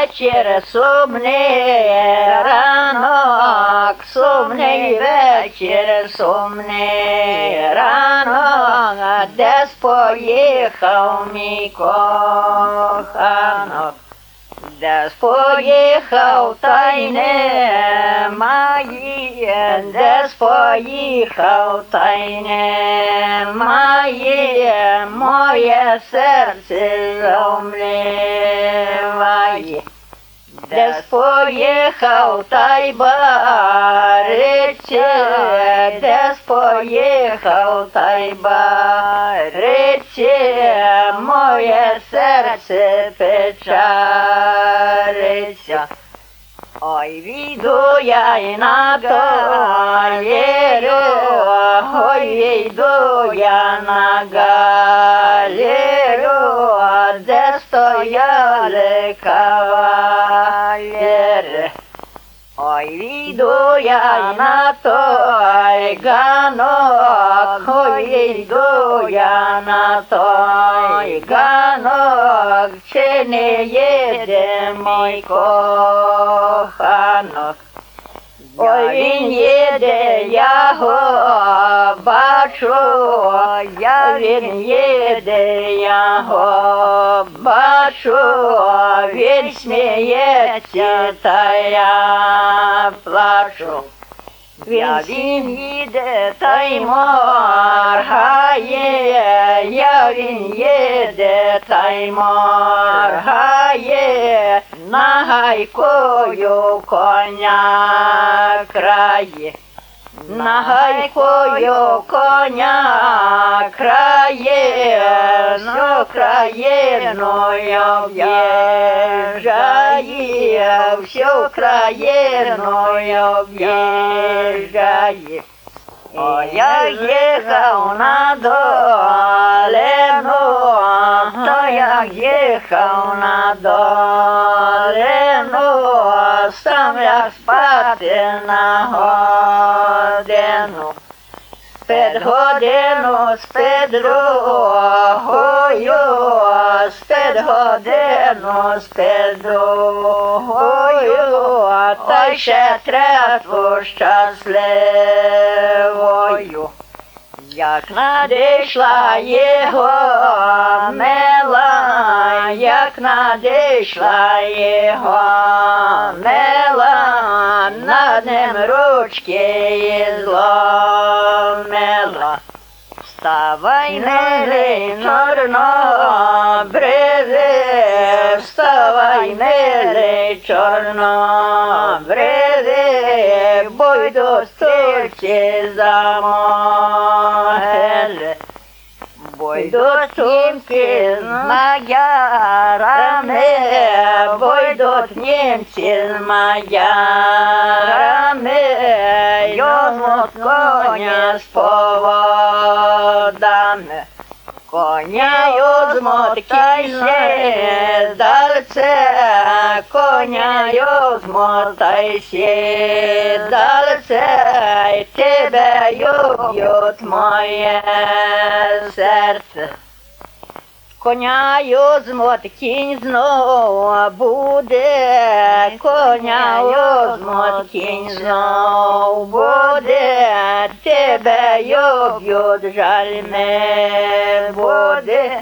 вечір, сумний ранок, сумний вечір, сумний ранок, десь поїхав мій коханок. Десь поїхав, та й немає, десь поїхав, та й немає, моє серце заумліває. Десь поїхав, та й бариться, десь поїхав, та й бариться, моє серце печалиться. Ой, віду я й на галеру, ой, віду я на галеру, де стояли кавалери. Ой, віду я на той ганок, ой, віду я на той ганок, чи не їде мій коханок. Ой, він їде, я го бачу, він їде, я го бачу, він сміється, та я плачу. Він їде, та й моргає, він їде, та й моргає, нагайкою коня крає. Нагайкою коня крає, всю країною об'їжджає, всю країною об'їжджає. О, я їхав на долину, то я їхав на долину, сам я спати на годину. Спід годину, спід другою, спід годину, спід другою, та ще третю щасливою. Як надійшла його мила, як надійшла його мила, над ним ручки зломила. Вставай, милий чорнобривий, вставай, милий чорнобривий, бо йдуть тільки за могили. Бо йдуть тільки з маярами, бо йдуть німці з маярами, йому коня з поводами. Коня йозьмуть кайся дальце, коня йозьмуть кайся дальце, тебе любить моє серце. Коня йозьмуть кінь знов буде, коня йозьмуть кінь знов буде, тебе любить, жаль не буде,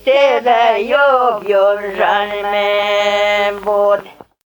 тебе любить, жаль не буде.